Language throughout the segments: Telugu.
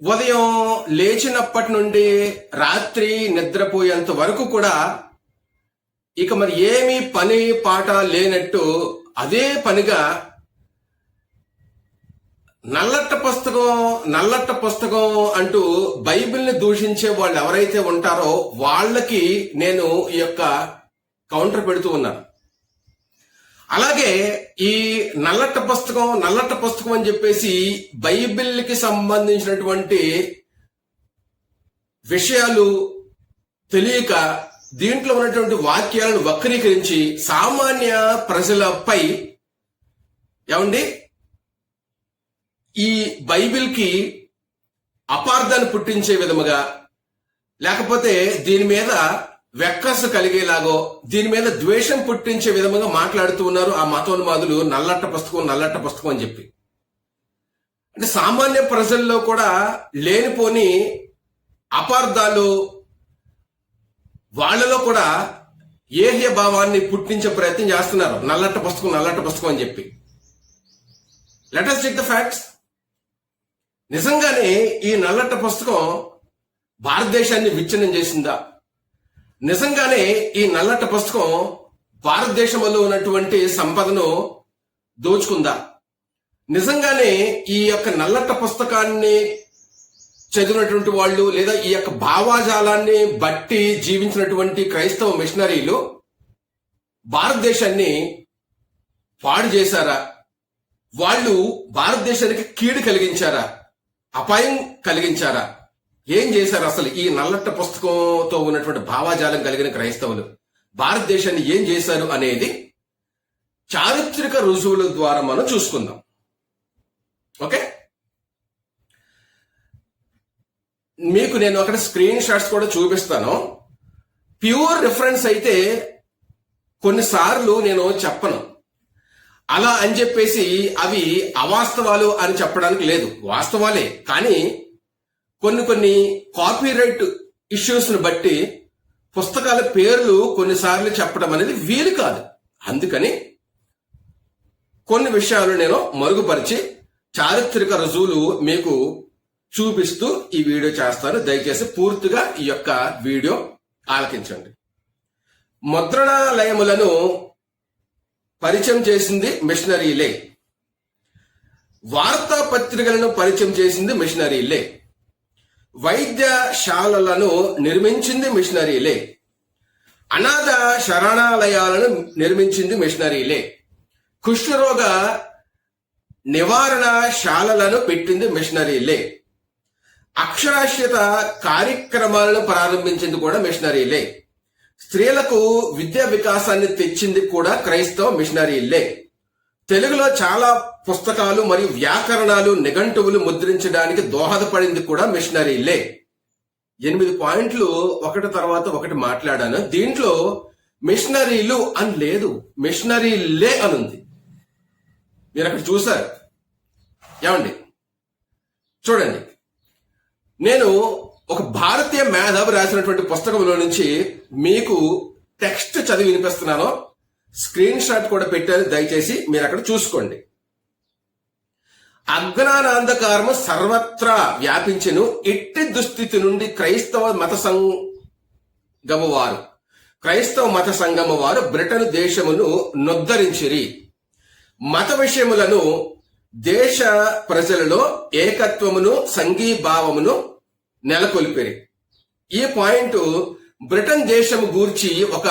ఉదయం లేచినప్పటి నుండి రాత్రి నిద్రపోయేంత వరకు కూడా ఇక మరి ఏమీ పని పాట లేనట్టు అదే పనిగా నల్లట్ట పుస్తకం అంటూ బైబిల్ని దూషించే వాళ్ళు ఎవరైతే ఉంటారో వాళ్ళకి నేను ఈ యొక్క కౌంటర్ పెడుతూ ఉన్నాను. అలాగే ఈ నల్లట్ట పుస్తకం అని చెప్పేసి బైబిల్కి సంబంధించినటువంటి విషయాలు తెలియక దీంట్లో ఉన్నటువంటి వాక్యాలను వక్రీకరించి సామాన్య ప్రజలపై ఈ బైబిల్కి అపార్థాన్ని పుట్టించే విధముగా, లేకపోతే దీని మీద వెక్కసు కలిగేలాగో, దీని మీద ద్వేషం పుట్టించే విధముగా మాట్లాడుతూ ఉన్నారు ఆ మతోన్మాదులు. నల్లట్ట పుస్తకం అని చెప్పి, అంటే సామాన్య ప్రజల్లో కూడా లేనిపోని అపార్థాలు, వాళ్ళలో కూడా ఏహ్య భావాన్ని పుట్టించే ప్రయత్నం చేస్తున్నారు. నల్లట్ట పుస్తకం అని చెప్పి. Let us check the facts. నిజంగానే ఈ నల్లట్ట పుస్తకం భారతదేశాన్ని విచ్ఛిన్నం చేసిందా? నిజంగానే ఈ నల్లట్ట పుస్తకం భారతదేశంలో ఉన్నటువంటి సంపదను దోచుకుందా? నిజంగానే ఈ యొక్క నల్లట్ట పుస్తకాన్ని చదివినటువంటి వాళ్ళు, లేదా ఈ యొక్క భావాజాలాన్ని బట్టి జీవించినటువంటి క్రైస్తవ మిషనరీలు భారతదేశాన్ని పాడు చేశారా? వాళ్ళు భారతదేశానికి కీడు కలిగించారా? అపాయం కలిగించారా? ఏం చేశారు అసలు ఈ నల్లట్ట పుస్తకంతో ఉన్నటువంటి భావాజాలం కలిగిన క్రైస్తవులు భారతదేశాన్ని ఏం చేశారు అనేది చారిత్రక రుజువుల ద్వారా మనం చూసుకుందాం. ఓకే, మీకు నేను అక్కడ స్క్రీన్ షాట్స్ కూడా చూపిస్తాను. ప్యూర్ రిఫరెన్స్ అయితే కొన్నిసార్లు నేను చెప్పను. అలా అని చెప్పేసి అవి అవాస్తవాలు అని చెప్పడానికి లేదు, వాస్తవాలే. కానీ కొన్ని కాపీరైట్ ఇష్యూస్ ను బట్టి పుస్తకాల పేర్లు కొన్నిసార్లు చెప్పడం అనేది వీలు కాదు. అందుకని కొన్ని విషయాలు నేను మరుగుపరిచి చారిత్రక రుజువులు మీకు చూపిస్తూ ఈ వీడియో చేస్తాను. దయచేసి పూర్తిగా ఈ యొక్క వీడియో ఆలకించండి. ముద్రణాలయములను పరిచయం చేసింది మిషనరీలే. వార్తాపత్రికలను పరిచయం చేసింది మిషనరీలే. వైద్యశాలలను నిర్మించింది మిషనరీలే. అనాథ శరణాలయాలను నిర్మించింది మిషనరీలే. కుష్ఠరోగ నివారణ శాలలను పెట్టింది మిషనరీలే. అక్షరాస్యత కార్యక్రమాలను ప్రారంభించింది కూడా మిషనరీలే. స్త్రీలకు విద్యా వికాసాన్ని తెచ్చింది కూడా క్రైస్తవ మిషనరీలే. తెలుగులో చాలా పుస్తకాలు మరియు వ్యాకరణాలు, నిఘంటువులు ముద్రించడానికి దోహదపడింది కూడా మిషనరీలే. 8 పాయింట్లు ఒకటి తర్వాత ఒకటి మాట్లాడాను. దీంట్లో మిషనరీలు అని లేదు, మిషనరీలే అని ఉంది. మీరు అక్కడ చూసారు. చూడండి, నేను ఒక భారతీయ మేధావి రాసినటువంటి పుస్తకంలో నుంచి మీకు టెక్స్ట్ చదివి వినిపిస్తున్నాను. స్క్రీన్ షాట్ కూడా పెట్టాను, దయచేసి మీరు అక్కడ చూసుకోండి. అజ్ఞానాంధకారము సర్వత్రా వ్యాపించెను. ఇట్టి దుస్థితి నుండి క్రైస్తవ మత సంఘము వారు బ్రిటన్ దేశమును నొద్దరించిరి. మత విషయములను, దేశ ప్రజలలో ఏకత్వమును, సంఘీభావమును నెలకొల్పిరి. ఈ పాయింట్ బ్రిటన్ దేశము గూర్చి ఒక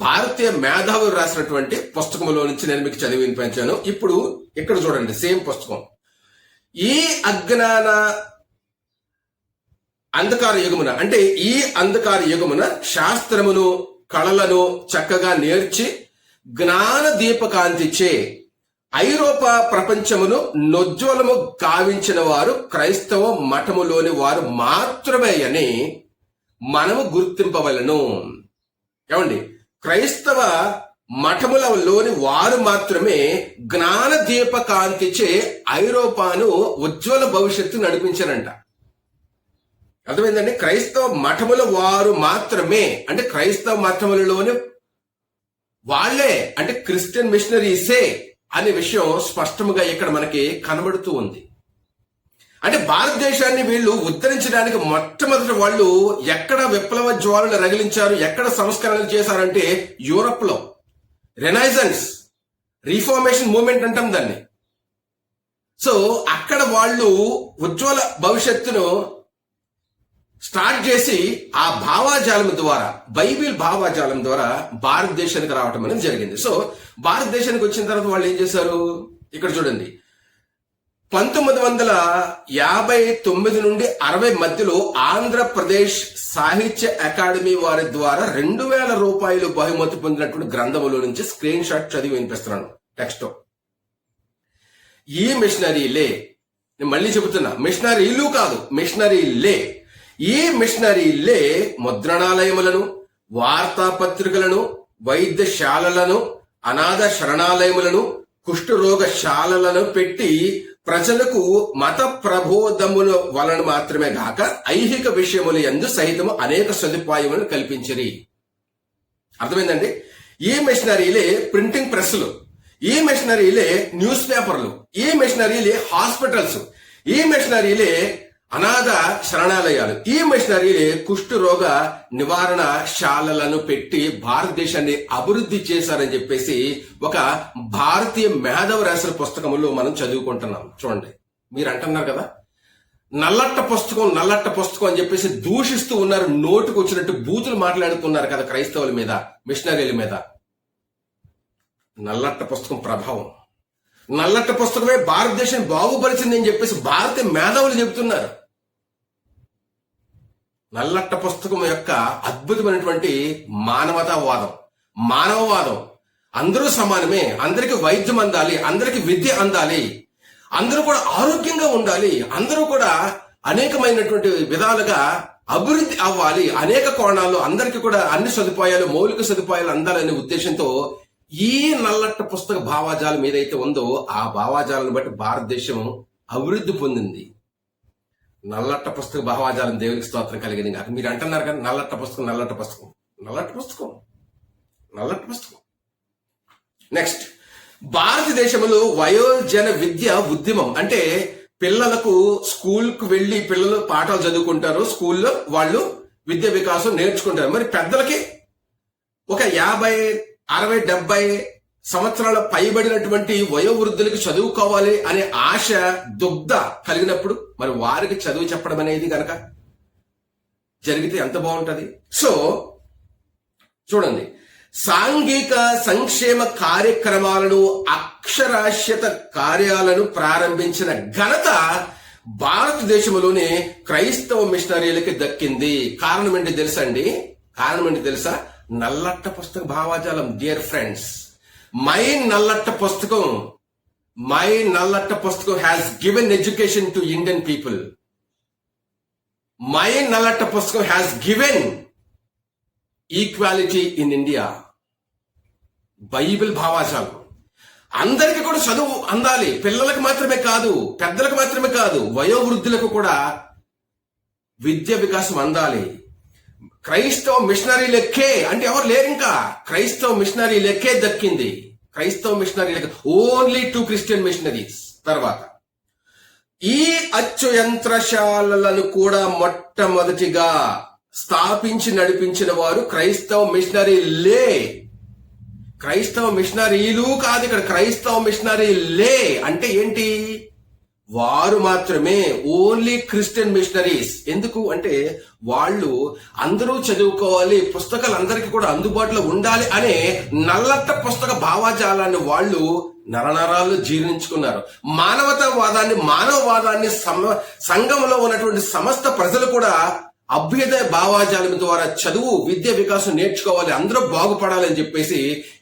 భారతీయ మేధావి రాసినటువంటి పుస్తకంలో నుంచి నేను మీకు చదివి వినిపించాను. ఇప్పుడు ఇక్కడ చూడండి, సేమ్ పుస్తకం. ఈ అజ్ఞాన అంధకార యుగమున, అంటే ఈ అంధకార యుగమున శాస్త్రమును, కళలను చక్కగా నేర్చి జ్ఞాన దీపకాంతిచే ఐరోపా ప్రపంచమును నొజ్వలము గావించిన వారు క్రైస్తవ మఠములోని వారు మాత్రమే అని మనము గుర్తింపవలను. క్రైస్తవ మఠములలోని వారు మాత్రమే జ్ఞాన దీపకాంతిచే ఐరోపాను ఉజ్వల భవిష్యత్తు నడిపించారంట. అర్థమైందండి? క్రైస్తవ మఠముల వారు మాత్రమే అంటే క్రైస్తవ మఠములలోని వాళ్లే, అంటే క్రిస్టియన్ మిషనరీసే అనే విషయం స్పష్టంగా ఇక్కడ మనకి కనబడుతూ ఉంది. అంటే భారతదేశాన్ని వీళ్ళు ఉద్ధరించడానికి మొట్టమొదటి వాళ్ళు ఎక్కడ విప్లవ జ్వాలలు రగిలించారు, ఎక్కడ సంస్కరణలు చేశారంటే యూరప్ లో. రెనైజన్స్, రీఫార్మేషన్ మూవ్మెంట్ అంటాం దాన్ని. సో అక్కడ వాళ్ళు ఉజ్వల భవిష్యత్తును స్టార్ట్ చేసి ఆ భావాజాలం ద్వారా, బైబిల్ భావాజాలం ద్వారా భారతదేశానికి రావటం అనేది జరిగింది. సో భారతదేశానికి వచ్చిన తర్వాత వాళ్ళు ఏం చేశారు, ఇక్కడ చూడండి, 1959 నుండి 60 మధ్యలో ఆంధ్రప్రదేశ్ సాహిత్య అకాడమీ వారి ద్వారా 2000 రూపాయలు బహుమతి పొందినటువంటి గ్రంథములో నుంచి స్క్రీన్ షాట్ చదివి వినిపిస్తున్నాను. టెక్స్ట్, ఈ మిషనరీలే, నేను మళ్ళీ చెబుతున్నా, మిషనరీలు కాదు, మిషనరీలే. ఈ మిషనరీలే ముద్రణాలయములను, వార్తాపత్రికలను, వైద్యశాలలను, అనాథ శరణాలయములను, కుష్ఠరోగశాలలను పెట్టి ప్రజలకు మత ప్రబోధముల వలన మాత్రమే గాక ఐహిక విషయముల యందు సహితము అనేక సదుపాయములను కల్పించిరి. అర్థమైందండి? ఈ మిషనరీలే ప్రింటింగ్ ప్రెస్లు, ఈ మిషనరీలే న్యూస్ పేపర్లు, ఈ మిషనరీలే హాస్పిటల్స్, ఈ మిషనరీలే అనాథ శరణాలయాలు, ఈ మిషనరీలే కుష్ఠరోగ నివారణ శాలలను పెట్టి భారతదేశాన్ని అభివృద్ధి చేశారని చెప్పేసి ఒక భారతీయ మేధావి రాసిన పుస్తకంలో మనం చదువుకుంటున్నాం. చూడండి, మీరు అంటున్నారు కదా నల్లట్ట పుస్తకం, నల్లట్ట పుస్తకం అని చెప్పేసి దూషిస్తూ ఉన్నారు, నోటుకు వచ్చినట్టు బూతులు మాట్లాడుతున్నారు కదా క్రైస్తవుల మీద, మిషనరీల మీద. నల్లట్ట పుస్తకం ప్రభావం, నల్లట్ట పుస్తకమే భారతదేశం బాగుపరిచింది అని చెప్పేసి భారతీయ మేధావులు చెబుతున్నారు. నల్లట్ట పుస్తకం యొక్క అద్భుతమైనటువంటి మానవతావాదం, మానవవాదం, అందరూ సమానమే, అందరికి వైద్యం అందాలి, అందరికి విద్య అందాలి, అందరూ కూడా ఆరోగ్యంగా ఉండాలి, అందరూ కూడా అనేకమైనటువంటి విధాలుగా అభివృద్ధి అవ్వాలి, అనేక కోణాల్లో అందరికీ కూడా అన్ని సదుపాయాలు, మౌలిక సదుపాయాలు అందాలనే ఉద్దేశంతో ఈ నల్లట్ట పుస్తక భావాజాలం ఏదైతే ఉందో ఆ భావాజాలను బట్టి భారతదేశం అభివృద్ధి పొందింది. నల్లట్ట పుస్తక భావాజాలం దేవునికి స్తోత్రం కలిగింది కాక. మీరు అంటున్నారు కదా నల్లట్ట పుస్తకం, నల్లట్ట పుస్తకం, నల్లట్ట పుస్తకం, నల్లట్ట పుస్తకం. నెక్స్ట్, భారతదేశంలో వయోజన విద్య ఉద్యమం అంటే పిల్లలకు స్కూల్కు వెళ్లి పిల్లలు పాఠాలు చదువుకుంటారు, స్కూల్లో వాళ్ళు విద్య వికాసం నేర్చుకుంటారు. మరి పెద్దలకి ఒక 50, 60, 70 సంవత్సరాల పైబడినటువంటి వయోవృద్ధులకి చదువుకోవాలి అనే ఆశ, దుగ్ధ కలిగినప్పుడు మరి వారికి చదువు చెప్పడం అనేది గనక జరిగితే ఎంత బాగుంటది. సో చూడండి, సాంఘిక సంక్షేమ కార్యక్రమాలను, అక్షరాస్యత కార్యాలను ప్రారంభించిన ఘనత భారతదేశంలోనే క్రైస్తవ మిషనరీలకి దక్కింది. కారణం ఏంటి తెలుసా అండి? కారణం ఏంటి తెలుసా? నల్లట్ట పుస్తక భావాజాలం. డియర్ ఫ్రెండ్స్, మై నల్లట్ట పుస్తకం has given education to Indian people. My నల్లట్ట పుస్తకం has given equality in India. Bible భావాజాలం అందరికీ కూడా చదువు అందాలి, పిల్లలకు మాత్రమే కాదు, పెద్దలకు మాత్రమే కాదు, వయోవృద్ధులకు కూడా విద్య వికాసం అందాలి. క్రైస్తవ మిషనరీ లెక్కే అంటే ఎవరు లేరు, ఇంకా క్రైస్తవ మిషనరీ లెక్కే దక్కింది. క్రైస్తవ మిషనరీ లెక్క ఓన్లీ 2 క్రిస్టియన్ మిషనరీస్. తర్వాత ఈ అచ్చు యంత్రశాలలను కూడా మొట్టమొదటిగా స్థాపించి నడిపించిన వారు క్రైస్తవ మిషనరీలే. క్రైస్తవ మిషనరీలు కాదు, ఇక్కడ క్రైస్తవ మిషనరీలే అంటే ఏంటి? వారు మాత్రమే, ఓన్లీ క్రిస్టియన్ మిషనరీస్. ఎందుకు అంటే వాళ్ళు అందరూ చదువుకోవాలి, పుస్తకాలు అందరికీ కూడా అందుబాటులో ఉండాలి అనే నల్లట్ట పుస్తక భావాజాలాన్ని వాళ్ళు నరనరాలు జీర్ణించుకున్నారు. మానవవాదాన్ని సంఘంలో ఉన్నటువంటి సమస్త ప్రజలు కూడా అభ్యుదయ భావాజాలం ద్వారా చదువు, విద్య వికాసం నేర్చుకోవాలి, అందరూ బాగుపడాలని చెప్పేసి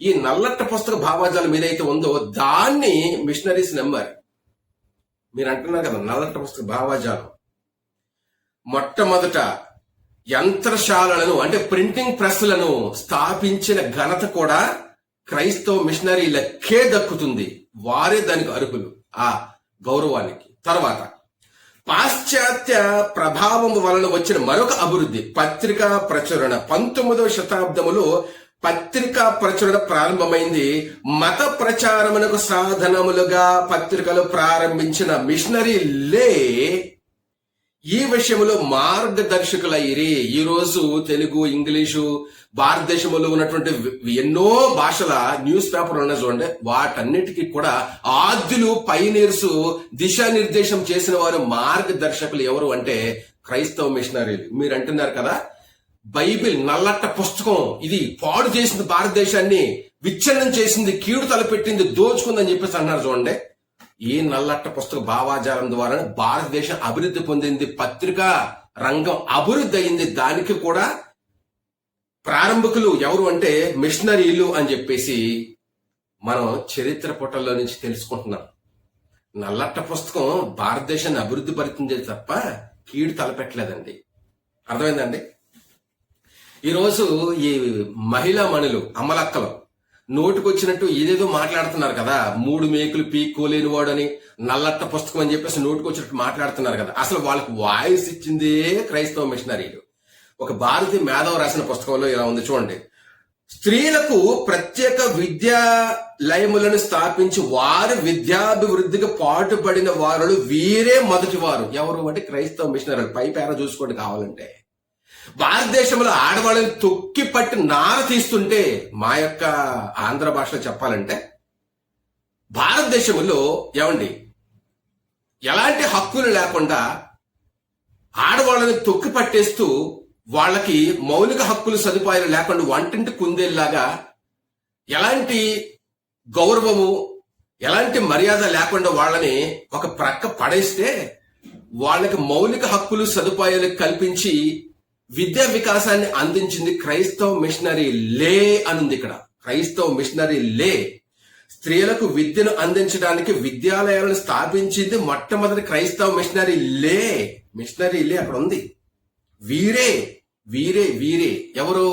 ఈ నల్లట్ట పుస్తక భావాజాలం ఏదైతే ఉందో దాన్ని మిషనరీస్ నమ్మారు. మీరు అంటున్నారు కదా నల్లట్ట పుస్తక భావాజాలం. మొట్టమొదట యంత్రశాలలను అంటే ప్రింటింగ్ ప్రెస్లను స్థాపించిన ఘనత కూడా క్రైస్తవ మిషనరీలకే దక్కుతుంది. వారే దానికి అర్హులు ఆ గౌరవానికి. తర్వాత పాశ్చాత్య ప్రభావం వలన వచ్చిన మరొక అభివృద్ధి పత్రికా ప్రచురణ. 19వ శతాబ్దములో పత్రికా ప్రచురణ ప్రారంభమైంది. మత ప్రచారమునకు సాధనములుగా పత్రికలు ప్రారంభించిన మిషనరీలే ఈ విషయంలో మార్గదర్శకులయ్యి ఈ రోజు తెలుగు, ఇంగ్లీషు, భారతదేశంలో ఉన్నటువంటి ఎన్నో భాషల న్యూస్ పేపర్లు ఉన్నాయి చూడండి, వాటన్నిటికీ కూడా ఆద్యులు, పైనీర్స్, దిశానిర్దేశం చేసిన వారు, మార్గదర్శకులు ఎవరు అంటే క్రైస్తవ మిషనరీలు. మీరు అంటున్నారు కదా, బైబిల్ నల్లట్ట పుస్తకం, ఇది పాడు చేసింది, భారతదేశాన్ని విచ్ఛిన్నం చేసింది, కీడు తలపెట్టింది, దోచుకుందని చెప్పేసి అన్నారు చూడండి. ఈ నల్లట్ట పుస్తక భావాజాలం ద్వారా భారతదేశం అభివృద్ధి పొందింది, పత్రికా రంగం అభివృద్ధి అయింది. దానికి కూడా ప్రారంభకులు ఎవరు అంటే మిషనరీలు అని చెప్పేసి మనం చరిత్ర పుటల్లో నుంచి తెలుసుకుంటున్నాం. నల్లట్ట పుస్తకం భారతదేశాన్ని అభివృద్ధి పరిచింది తప్ప కీడు తలపెట్టలేదండి. అర్థమైందండి? ఈరోజు ఈ మహిళా మణులు, అమ్మలక్కలు నోటుకొచ్చినట్టు ఏదేదో మాట్లాడుతున్నారు కదా, 3 మేకులు పీక్కోలేని వాడని, నల్లట్ట పుస్తకం అని చెప్పేసి నోటుకొచ్చినట్టు మాట్లాడుతున్నారు కదా. అసలు వాళ్ళకి వాయిస్ ఇచ్చిందే క్రైస్తవ మిషనరీలు. ఒక భారతీయ మేధావి రాసిన పుస్తకంలో ఇలా ఉంది చూడండి. స్త్రీలకు ప్రత్యేక విద్యాలయములను స్థాపించి వారి విద్యాభివృద్ధికి పాటుపడిన వారు వీరే మొదటి వారు. ఎవరు అంటే క్రైస్తవ మిషనరీలు. పై పేర చూసుకోండి కావాలంటే. భారతదేశంలో ఆడవాళ్ళని తొక్కి పట్టి నార తీస్తుంటే, మా యొక్క ఆంధ్ర భాషలో చెప్పాలంటే, భారతదేశంలో ఏమండి ఎలాంటి హక్కులు లేకుండా ఆడవాళ్ళని తొక్కి పట్టేస్తూ వాళ్ళకి మౌలిక హక్కులు, సదుపాయాలు లేకుండా వంటింటి కుందేలాగా ఎలాంటి గౌరవము, ఎలాంటి మర్యాద లేకుండా వాళ్ళని ఒక ప్రక్క పడేస్తే, వాళ్ళకి మౌలిక హక్కులు, సదుపాయాలు కల్పించి విద్యా వికాసాన్ని అందించింది క్రైస్తవ మిషనరీ లే అనుంది ఇక్కడ. క్రైస్తవ మిషనరీ లే. స్త్రీలకు విద్యను అందించడానికి విద్యాలయాలను స్థాపించింది మొట్టమొదటి క్రైస్తవ మిషనరీ లే. మిషనరీ లే అక్కడ ఉంది. వీరే వీరే వీరే ఎవరు?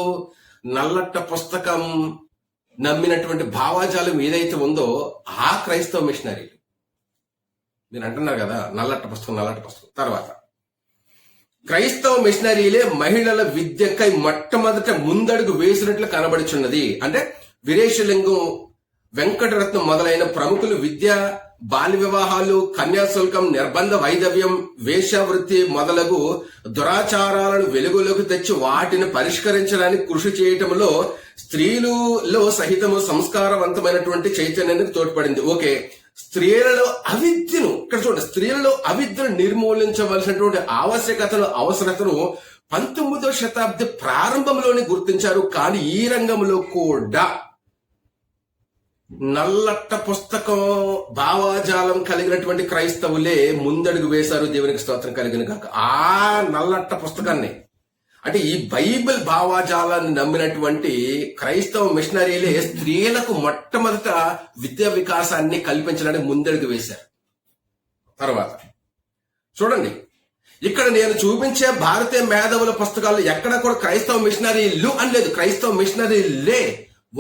నల్లట్ట పుస్తకం నమ్మినటువంటి భావాజాలం ఏదైతే ఉందో ఆ క్రైస్తవ మిషనరీలు. మీరు అంటున్నారు కదా నల్లట్ట పుస్తకం, నల్లట్ట పుస్తకం. తర్వాత క్రైస్తవ మిషనరీలే మహిళల విద్యకై మొట్టమొదట ముందడుగు వేసినట్లు కనబడుచున్నది. అంటే వీరేశలింగం, వెంకటరత్నం మొదలైన ప్రముఖులు విద్య, బాల్య వివాహాలు, కన్యాశుల్కం, నిర్బంధ వైధవ్యం, వేశ్యావృత్తి మొదలగు దురాచారాలను వెలుగులోకి తెచ్చి వాటిని పరిష్కరించడానికి కృషి చేయటంలో స్త్రీలలో సహితము సంస్కారవంతమైనటువంటి చైతన్యానికి తోడ్పడింది. ఓకే, స్త్రీలలో అవిద్యను, ఇక్కడ చూడండి, స్త్రీలలో అవిద్యను నిర్మూలించవలసినటువంటి అవసరతను 19వ శతాబ్ది ప్రారంభంలోనే గుర్తించారు. కానీ ఈ రంగంలో కూడా నల్లట్ట పుస్తకం భావాజాలం కలిగినటువంటి క్రైస్తవులే ముందడుగు వేశారు. దేవునికి స్తోత్రం కలిగిన కాక. ఆ నల్లట్ట పుస్తకాన్ని అంటే ఈ బైబిల్ భావాజాలాన్ని నమ్మినటువంటి క్రైస్తవ మిషనరీలే స్త్రీలకు మొట్టమొదట విద్యా వికాసాన్ని కల్పించడానికి ముందడుగు వేశారు. తర్వాత చూడండి, ఇక్కడ నేను చూపించే భారతీయ మేధావుల పుస్తకాలు ఎక్కడ కూడా క్రైస్తవ మిషనరీలు అనలేదు, క్రైస్తవ మిషనరీలే.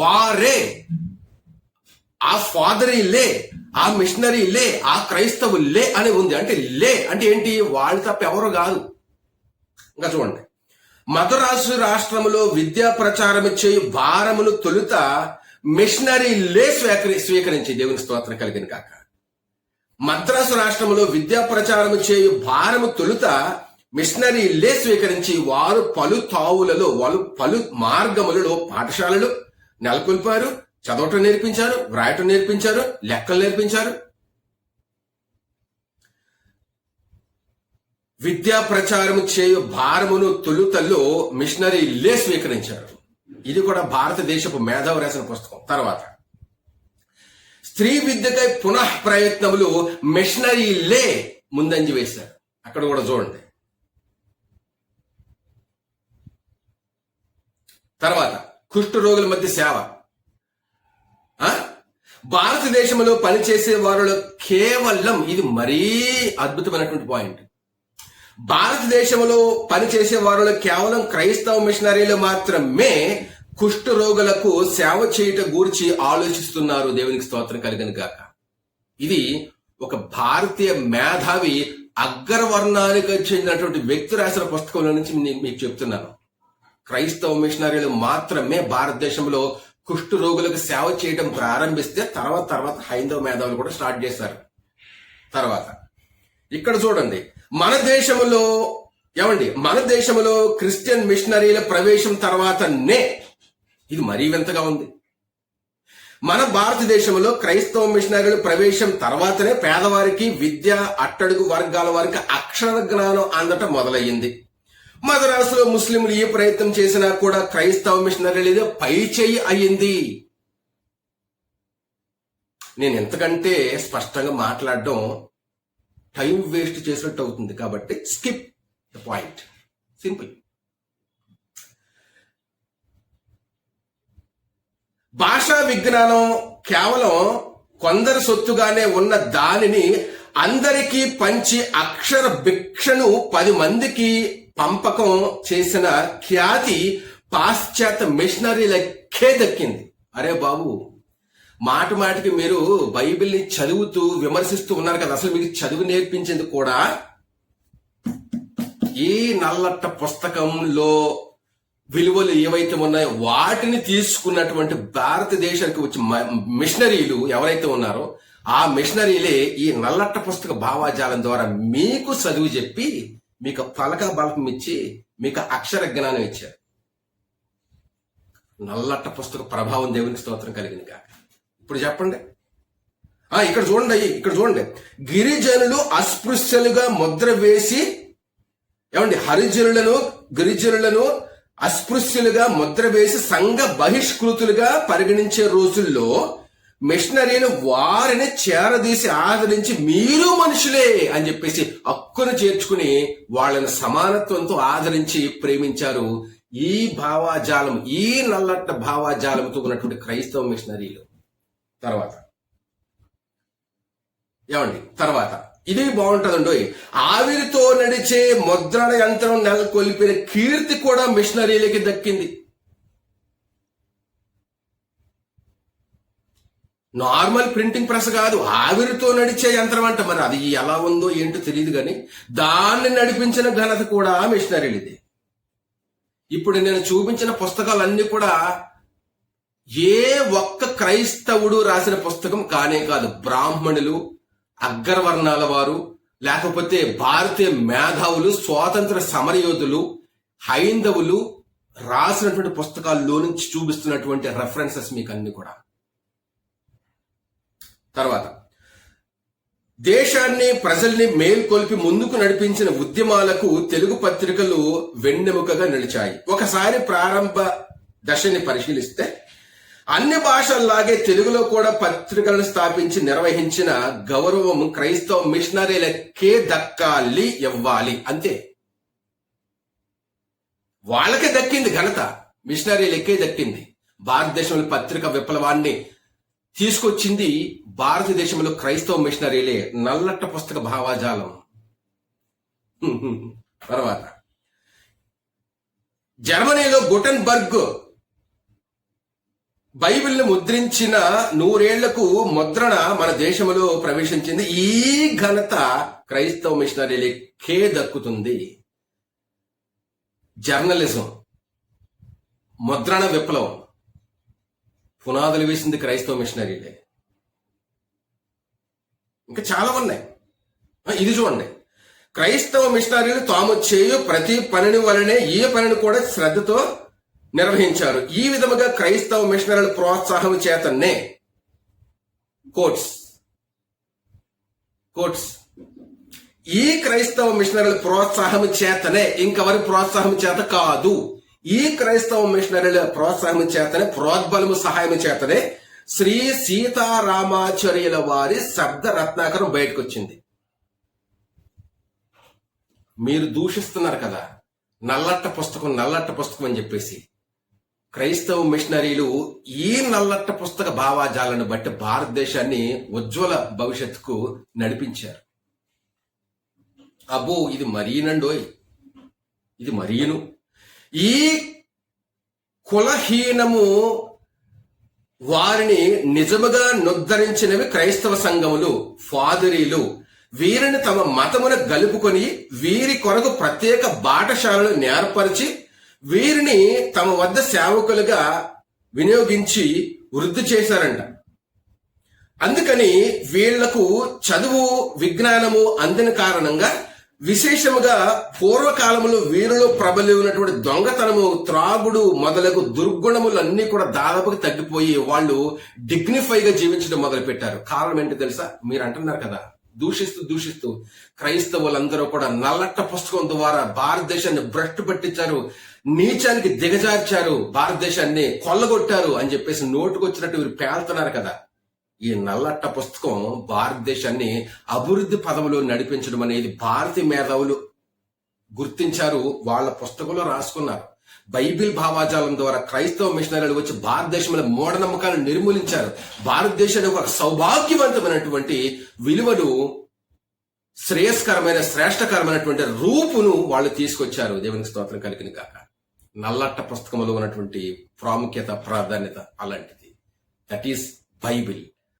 వారే, ఆ ఫాదరీలే, ఆ మిషనరీలే, ఆ క్రైస్తవులే అని ఉంది. అంటే లే అంటే ఏంటి? వాళ్ళు తప్ప ఎవరు కాదు. ఇంకా చూడండి, మద్రాసు రాష్ట్రములో విద్యా ప్రచారం చేయు భారమును తొలుత మిషనరీలే స్వీకరించి, దేవుని స్తోత్రం కలిగిన కాక. మద్రాసు రాష్ట్రములో విద్యా ప్రచారం చేయు భారము తొలుత మిషనరీలే స్వీకరించి వారు పలు తావులలో, వాళ్ళు పలు మార్గములలో పాఠశాలలు నెలకొల్పారు. చదవటం నేర్పించారు, వ్రాయటం నేర్పించారు, లెక్కలు నేర్పించారు. విద్యా ప్రచారం చేయు భారమును తొలుతల్లో మిషనరీలే స్వీకరించారు. ఇది కూడా భారతదేశపు మేధావి రాసిన పుస్తకం. తర్వాత స్త్రీ విద్యకై పునః ప్రయత్నములు మిషనరీలే ముందంజ వేశారు. అక్కడ కూడా చూడండి. తర్వాత కుష్ఠ రోగుల మధ్య సేవ. భారతదేశంలో పనిచేసే వారిలో కేవలం, ఇది మరీ అద్భుతమైనటువంటి పాయింట్, భారతదేశంలో పనిచేసే వారిలో కేవలం క్రైస్తవ మిషనరీలు మాత్రమే కుష్ఠ రోగులకు సేవ చేయట గూర్చి ఆలోచిస్తున్నారు. దేవునికి స్తోత్రం కలిగిన గాక. ఇది ఒక భారతీయ మేధావి అగ్రవర్ణానికి చెందినటువంటి వ్యక్తి రాసిన పుస్తకంలో నుంచి నేను మీకు చెప్తున్నాను. క్రైస్తవ మిషనరీలు మాత్రమే భారతదేశంలో కుష్ఠ రోగులకు సేవ చేయడం ప్రారంభిస్తే తర్వాత హైందవ మేధావులు కూడా స్టార్ట్ చేశారు. తర్వాత ఇక్కడ చూడండి, మన దేశంలో మన దేశంలో క్రిస్టియన్ మిషనరీల ప్రవేశం తర్వాతనే, ఇది మరీ వింతగా ఉంది, మన భారతదేశంలో క్రైస్తవ మిషనరీల ప్రవేశం తర్వాతనే పేదవారికి విద్య, అట్టడుగు వర్గాల వారికి అక్షర జ్ఞానం అందటం మొదలయ్యింది. మద్రాసులో ముస్లింలు ఏ ప్రయత్నం చేసినా కూడా క్రైస్తవ మిషనరీలు పై చేయి అయ్యింది. నేను ఎంతకంటే స్పష్టంగా మాట్లాడడం టైం వేస్ట్ చేసినట్టు అవుతుంది, కాబట్టి స్కిప్ ద పాయింట్. సింపుల్. భాషా విజ్ఞానం కేవలం కొందరి సొత్తుగానే ఉన్న దానిని అందరికీ పంచి అక్షర భిక్షను 10 మందికి పంపకం చేసిన ఖ్యాతి పాశ్చాత్య మిషనరీలకే దక్కింది. అరే బాబు, మాటికి మీరు బైబిల్ని చదువుతూ విమర్శిస్తూ ఉన్నారు కదా, అసలు మీకు చదువు నేర్పించింది కూడా ఈ నల్లట్ట పుస్తకంలో విలువలు ఏవైతే ఉన్నాయో వాటిని తీసుకున్నటువంటి భారతదేశానికి వచ్చి మిషనరీలు ఎవరైతే ఉన్నారో ఆ మిషనరీలే ఈ నల్లట్ట పుస్తక భావాజాలం ద్వారా మీకు చదువు చెప్పి, మీకు పలక బలకం ఇచ్చి, మీకు అక్షర జ్ఞానం ఇచ్చారు. నల్లట్ట పుస్తక ప్రభావం దేవునికి స్తోత్రం కలిగింది కాక. ఇప్పుడు చెప్పండి, ఇక్కడ చూడండి, గిరిజనులు అస్పృశ్యులుగా ముద్ర వేసి, గిరిజనులను అస్పృశ్యులుగా ముద్ర వేసి సంఘ బహిష్కృతులుగా పరిగణించే రోజుల్లో మిషనరీలు వారిని చేరదీసి ఆదరించి మీరు మనుషులే అని చెప్పేసి హక్కును చేర్చుకుని వాళ్ళని సమానత్వంతో ఆదరించి ప్రేమించారు. ఈ భావాజాలం, ఈ నల్లట్ట భావాజాలంతో ఉన్నటువంటి క్రైస్తవ మిషనరీలు తర్వాత ఇది బాగుంటుందండి. ఆవిరితో నడిచే ముద్రణ యంత్రం నెలకొల్పిన కీర్తి కూడా మిషనరీలకి దక్కింది. నార్మల్ ప్రింటింగ్ ప్రెస్ కాదు, ఆవిరితో నడిచే యంత్రం అంట. మరి అది ఎలా ఉందో ఏంటో తెలియదు కానీ దాన్ని నడిపించిన ఘనత కూడా మిషనరీలది. ఇప్పుడు నేను చూపించిన పుస్తకాలన్నీ కూడా ఏ ఒక్క క్రైస్తవుడు రాసిన పుస్తకం కానే కాదు. బ్రాహ్మణులు, అగ్రవర్ణాల వారు, లేకపోతే భారతీయ మేధావులు, స్వాతంత్ర సమరయోధులు, హైందవులు రాసినటువంటి పుస్తకాల్లో నుంచి చూపిస్తున్నటువంటి రెఫరెన్సెస్ మీకు అన్ని కూడా. తర్వాత దేశాన్ని, ప్రజల్ని మేల్కొల్పి ముందుకు నడిపించిన ఉద్యమాలకు తెలుగు పత్రికలు వెన్నెముకగా నిలిచాయి. ఒకసారి ప్రారంభ దశని పరిశీలిస్తే అన్ని భాషల్లాగే తెలుగులో కూడా పత్రికలను స్థాపించి నిర్వహించిన గౌరవం క్రైస్తవ మిషనరీలకే దక్కాలి, ఇవ్వాలి. అంతే, వాళ్ళకే దక్కింది ఘనత, మిషనరీలకే దక్కింది. భారతదేశంలో పత్రిక విప్లవాన్ని తీసుకొచ్చింది భారతదేశంలో క్రైస్తవ మిషనరీలే. నల్లట్ట పుస్తక భావాజాలం. తర్వాత జర్మనీలో గుటెన్బర్గ్ బైబిల్ని ముద్రించిన 100 ఏళ్లకు ముద్రణ మన దేశంలో ప్రవేశించింది. ఈ ఘనత క్రైస్తవ మిషనరీలకే దక్కుతుంది. జర్నలిజం, ముద్రణ విప్లవం పునాదులు వేసింది క్రైస్తవ మిషనరీలే. ఇంకా చాలా ఉన్నాయి. ఇది చూడండి, క్రైస్తవ మిషనరీలు తాము చేయు ప్రతి పనిని వలనే ఈ పనిని కూడా శ్రద్ధతో నిర్వహించారు. ఈ విధముగా క్రైస్తవ మిషనరీల ప్రోత్సాహం చేతనే కోట్స్ ఈ క్రైస్తవ మిషనరీల ప్రోత్సాహం చేతనే, ఇంకెవరి ప్రోత్సాహం చేత కాదు, ఈ క్రైస్తవ మిషనరీల ప్రోత్సాహం చేతనే, ప్రోద్బలము సహాయం చేతనే శ్రీ సీతారామాచార్యుల వారి శబ్ద రత్నాకరం బయటకు వచ్చింది. మీరు దూషిస్తున్నారు కదా నల్లట్ట పుస్తకం అని చెప్పేసి. క్రైస్తవ మిషనరీలు ఈ నల్లట్ట పుస్తక భావాజాలను బట్టి భారతదేశాన్ని ఉజ్వల భవిష్యత్తుకు నడిపించారు. అబ్బో, ఇది మరీనండోయ్, ఇది మరీను. ఈ కులహీనము వారిని నిజముగా నుద్ధరించినవి క్రైస్తవ సంఘములు, ఫాదరీలు. వీరిని తమ మతమును గలుపుకొని వీరి కొరకు ప్రత్యేక పాఠశాలలు నేర్పరిచి వీరిని తమ వద్ద సేవకులుగా వినియోగించి వృద్ధి చేశారంట. అందుకని వీళ్లకు చదువు విజ్ఞానము అందిన కారణంగా విశేషముగా పూర్వకాలంలో వీరిలో ప్రబలి దొంగతనము, త్రాగుడు మొదలగు దుర్గుణములన్నీ కూడా దాదాపుగా తగ్గిపోయి వాళ్ళు డిగ్నిఫైగా జీవించడం మొదలు పెట్టారు. కారణం ఏంటో తెలుసా? మీరు అంటున్నారు కదా, దూషిస్తూ క్రైస్తవులందరూ కూడా నల్లట్ట పుస్తకం ద్వారా భారతదేశాన్ని భ్రష్టు పట్టించారు, నీచానికి దిగజార్చారు, భారతదేశాన్ని కొల్లగొట్టారు అని చెప్పేసి నోటుకొచ్చినట్టు వీరు పేల్తున్నారు కదా. ఈ నల్లట్ట పుస్తకం భారతదేశాన్ని అభివృద్ధి పదవిలో నడిపించడం అనేది భారతీయ మేధావులు గుర్తించారు, వాళ్ళ పుస్తకంలో రాసుకున్నారు. బైబిల్ భావాజాలం ద్వారా క్రైస్తవ మిషనరీలు వచ్చి భారతదేశంలో మూఢనమ్మకాలను నిర్మూలించారు. భారతదేశానికి ఒక సౌభాగ్యవంతమైనటువంటి విలువలు, శ్రేయస్కరమైన శ్రేష్టకరమైనటువంటి రూపును వాళ్ళు తీసుకొచ్చారు. దేవునికి స్తోత్రం కలిగిన గాక. నల్లట్ట పుస్తకంలో ఉన్నటువంటి ప్రాముఖ్యత, ప్రాధాన్యత అలాంటిది. That is Bible.